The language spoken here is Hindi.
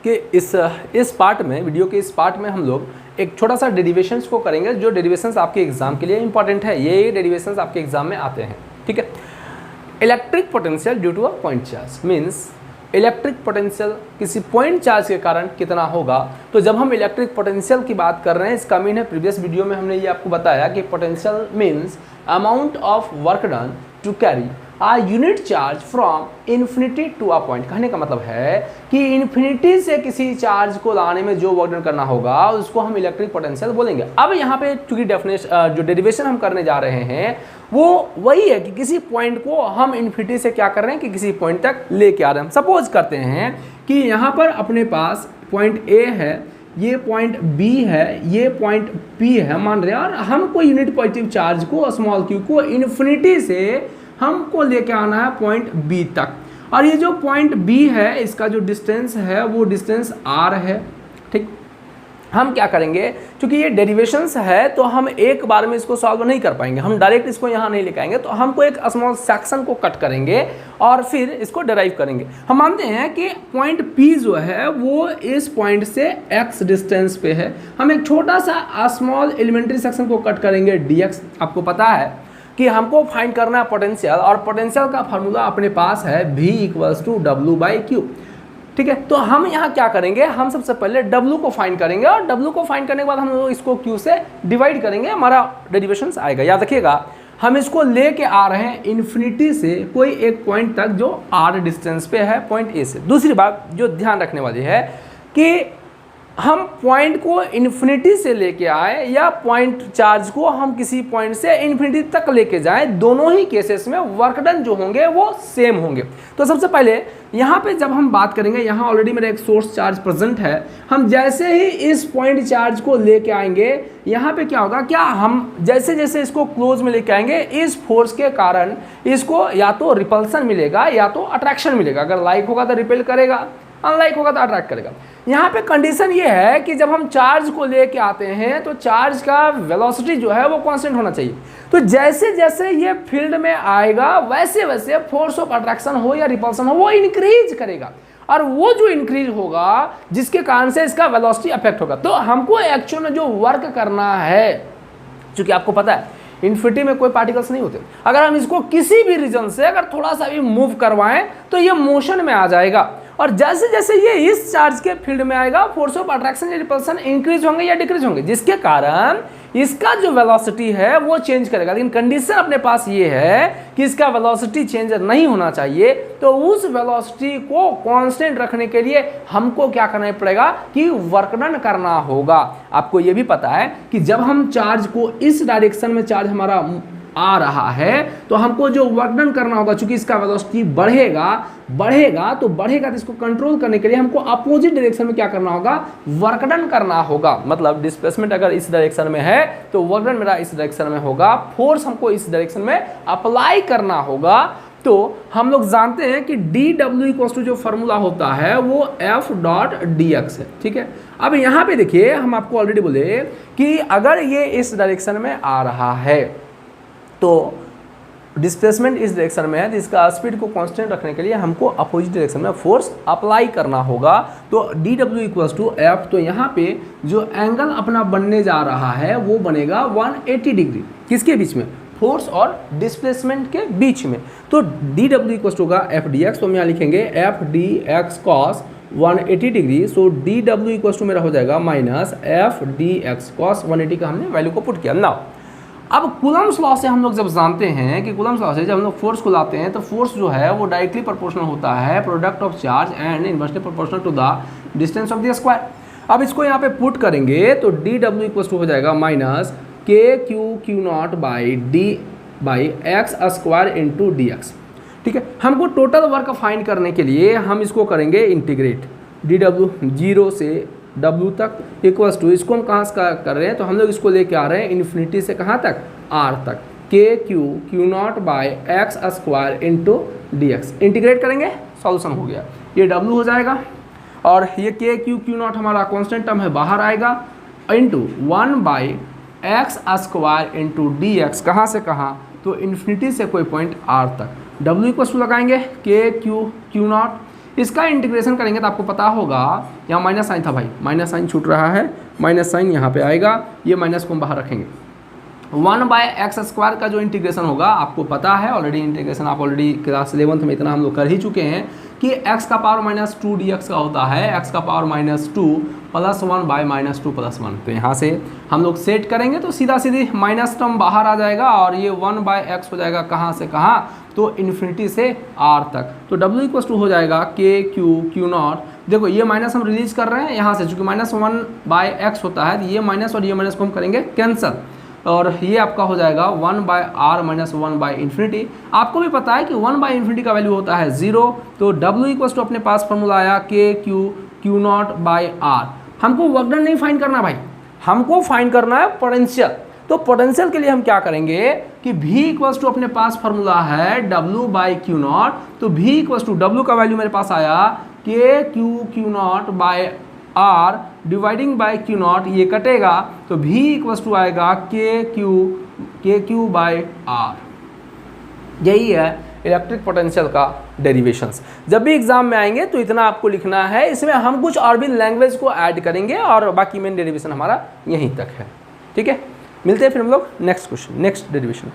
कि इस पार्ट में, वीडियो के इस पार्ट में हम लोग एक छोटा सा डेरिवेशंस को करेंगे, जो डेरिवेशंस आपके एग्जाम के लिए इंपॉर्टेंट है। ये डेरिवेशंस आपके एग्जाम में आते हैं, ठीक है। Electric potential due to a point charge means electric potential किसी पॉइंट चार्ज के कारण कितना होगा। तो जब हम इलेक्ट्रिक पोटेंशियल की बात कर रहे हैं, इसका मीन है, प्रीवियस वीडियो में हमने ये आपको बताया कि potential means amount of work done to carry a unit charge from infinity to a point. कहने का मतलब है कि इन्फिनिटी से किसी चार्ज को लाने में जो वर्क डन करना होगा उसको हम इलेक्ट्रिक पोटेंशियल बोलेंगे। अब यहाँ पे चूंकि डेफिनेशन जो डेरिवेशन हम करने जा रहे हैं वो वही है कि किसी पॉइंट को हम इन्फिनिटी से क्या कर रहे हैं कि किसी पॉइंट तक लेके आ रहे हैं। सपोज करते हैं कि यहाँ पर अपने पास पॉइंट ए है, ये पॉइंट बी है, ये पॉइंट पी है, मान रहे हैं, और हमको यूनिट पॉजिटिव चार्ज को स्मॉल क्यू को इन्फिनिटी से हमको लेके आना है पॉइंट बी तक। और ये जो पॉइंट बी है इसका जो डिस्टेंस है वो डिस्टेंस आर है, ठीक। हम क्या करेंगे, क्योंकि ये डेरिवेशंस है तो हम एक बार में इसको सॉल्व नहीं कर पाएंगे, हम डायरेक्ट इसको यहाँ नहीं लेके आएंगे, तो हमको एक स्मॉल सेक्शन को कट करेंगे और फिर इसको डेराइव करेंगे। हम मानते हैं कि पॉइंट P जो है वो इस पॉइंट से x डिस्टेंस पे है, हम एक छोटा सा स्मॉल एलिमेंट्री सेक्शन को कट करेंगे dx। आपको पता है कि हमको फाइंड करना है पोटेंशियल, और पोटेंशियल का फार्मूला अपने पास है V इक्वल्स टू W/Q, ठीक है। तो हम यहाँ क्या करेंगे, हम सबसे पहले W को फाइंड करेंगे, और W को फाइंड करने के बाद हम लोग इसको Q से डिवाइड करेंगे, हमारा डेरिवेशंस आएगा। याद रखिएगा, हम इसको लेके आ रहे हैं इन्फिनिटी से कोई एक पॉइंट तक जो R डिस्टेंस पे है पॉइंट A से। दूसरी बात जो ध्यान रखने वाली है कि हम पॉइंट को इन्फिनिटी से लेके आए या पॉइंट चार्ज को हम किसी पॉइंट से इन्फिनिटी तक लेके जाएं, दोनों ही केसेस में वर्क डन जो होंगे वो सेम होंगे। तो सबसे पहले यहाँ पे जब हम बात करेंगे, यहाँ ऑलरेडी मेरा एक सोर्स चार्ज प्रेजेंट है, हम जैसे ही इस पॉइंट चार्ज को लेके आएंगे यहाँ पे क्या होगा, क्या हम जैसे जैसे इसको क्लोज में लेके आएंगे इस फोर्स के कारण इसको या तो रिपल्सन मिलेगा या तो अट्रैक्शन मिलेगा। अगर लाइक होगा तो रिपेल करेगा, अनलाइक होगा तो अट्रैक्ट करेगा। यहाँ पे कंडीशन ये है कि जब हम चार्ज को लेके आते हैं तो चार्ज का वेलोसिटी जो है वो कांस्टेंट होना चाहिए। तो जैसे जैसे ये फील्ड में आएगा वैसे वैसे फोर्स ऑफ अट्रैक्शन हो या रिपल्सन हो वो इंक्रीज करेगा, और वो जो इंक्रीज होगा जिसके कारण से इसका वेलोसिटी अफेक्ट होगा। तो हमको एक्चुअल में जो वर्क करना है, क्योंकि आपको पता है इन्फिनिटी में कोई पार्टिकल्स नहीं होते, अगर हम इसको किसी भी रीजन से अगर थोड़ा सा भी मूव करवाएं तो ये मोशन में आ जाएगा, और जैसे जैसे ये इस चार्ज के फील्ड में आएगा फोर्स ऑफ अट्रैक्शन या रिपल्सन इंक्रीज होंगे या डिक्रीज होंगे, जिसके कारण इसका जो वेलोसिटी है वो चेंज करेगा। लेकिन कंडीशन अपने पास ये है कि इसका वेलोसिटी चेंज नहीं होना चाहिए, तो उस वेलोसिटी को कांस्टेंट रखने के लिए हमको क्या करना पड़ेगा कि वर्क डन करना होगा। आपको ये भी पता है कि जब हम चार्ज को इस डायरेक्शन में चार्ज हमारा आ रहा है तो हमको जो वर्क डन करना होगा, चूंकि इसका वेलोसिटी बढ़ेगा तो इसको कंट्रोल करने के लिए हमको अपोजिट डायरेक्शन में क्या करना होगा, वर्क डन करना होगा। मतलब डिस्प्लेसमेंट अगर इस डायरेक्शन में है तो वर्क डन मेरा इस डायरेक्शन में होगा, फोर्स हमको इस डायरेक्शन में अप्लाई करना होगा। तो हम लोग जानते हैं कि dW इक्वल्स टू जो फॉर्मूला होता है वो F.dx है, ठीक है। अब यहाँ पे देखिए, हम आपको ऑलरेडी बोले कि अगर ये इस डायरेक्शन में आ रहा है तो डिस्प्लेसमेंट इस डायरेक्शन में है, तो इसका स्पीड को कांस्टेंट रखने के लिए हमको अपोजिट डायरेक्शन में फोर्स अप्लाई करना होगा। तो dW इक्वल्स टू F, तो यहाँ पे जो एंगल अपना बनने जा रहा है वो बनेगा 180 डिग्री, किसके बीच में, फोर्स और डिस्प्लेसमेंट के बीच में। तो dW इक्वल्स टू होगा F/dx, तो हम यहाँ लिखेंगे F/dx cos 180 degree. So dW equals to मेरा हो जाएगा माइनस F/dx cos 180 का हमने वैल्यू को पुट किया। नाउ अब कूलम्स लॉ से हम लोग जब जानते हैं कि कूलम्स लॉ से जब हम लोग फोर्स को लाते हैं तो फोर्स जो है वो डायरेक्टली प्रोपोर्शनल होता है product of charge and inversely proportional to the distance of the square. अब इसको यहाँ पे पुट करेंगे तो dW इक्वल्स टू हो जाएगा minus KQ/Q0 by x square into dx, ठीक है। हमको टोटल वर्क फाइंड करने के लिए हम इसको करेंगे इंटीग्रेट, dW 0 से W तक इक्वल्स टू, इसको हम कहाँ से कर रहे हैं तो हम लोग इसको लेके आ रहे हैं इन्फिनिटी से कहाँ तक, R तक, KQ/Q0 by x square into dx। Integrate करेंगे, सॉल्यूशन हो गया, ये W हो जाएगा और ये KQ/Q0 हमारा कांस्टेंट टर्म है बाहर आएगा, into 1 by x square into dx, कहाँ से कहाँ तो इन्फिनिटी से कोई पॉइंट R तक। W इक्वल्स टू लगाएंगे KQ/Q0, इसका इंटीग्रेशन करेंगे तो आपको पता होगा, यहाँ माइनस साइन था भाई, माइनस साइन छूट रहा है, माइनस साइन यहाँ पे आएगा, ये माइनस को हम बाहर रखेंगे। 1/x² का जो इंटीग्रेशन होगा आपको पता है ऑलरेडी, इंटीग्रेशन आप ऑलरेडी क्लास 11th में इतना हम लोग कर ही चुके हैं कि x का पावर -2 dx का होता है x का पावर -2 + 1/-2 + 1। तो यहाँ से हम लोग सेट करेंगे तो सीधा सीधी माइनस टर्म बाहर आ जाएगा और ये 1/x हो जाएगा कहाँ से कहाँ, तो इन्फिनिटी से r तक। तो w = हो जाएगा KQ0। देखो ये माइनस हम रिलीज कर रहे हैं यहाँ से, चूँकि -1/x होता है, तो ये माइनस और ये माइनस को हम करेंगे कैंसिल, और ये आपका हो जाएगा 1/r - 1/∞। आपको भी पता है कि 1/∞ का वैल्यू होता है 0। तो w = अपने पास फॉर्मूला आया KQ0/r। हमको वर्क डन नहीं फाइंड करना भाई, हमको फाइंड करना है पोटेंशियल। तो पोटेंशियल के लिए हम क्या करेंगे कि v = अपने पास फॉर्मूला है W/Q0। तो v = w का वैल्यू मेरे पास आया KQ0/r डिवाइडिंग बाय Q0, ये कटेगा तो v = आएगा KQ/r। यही है इलेक्ट्रिक पोटेंशियल का डेरिवेशंस। जब भी एग्जाम में आएंगे तो इतना आपको लिखना है, इसमें हम कुछ और भी लैंग्वेज को ऐड करेंगे और बाकी मेन डेरिवेशन हमारा यहीं तक है। ठीक है, मिलते हैं फिर हम लोग नेक्स्ट क्वेश्चन, नेक्स्ट डेरिवेशन।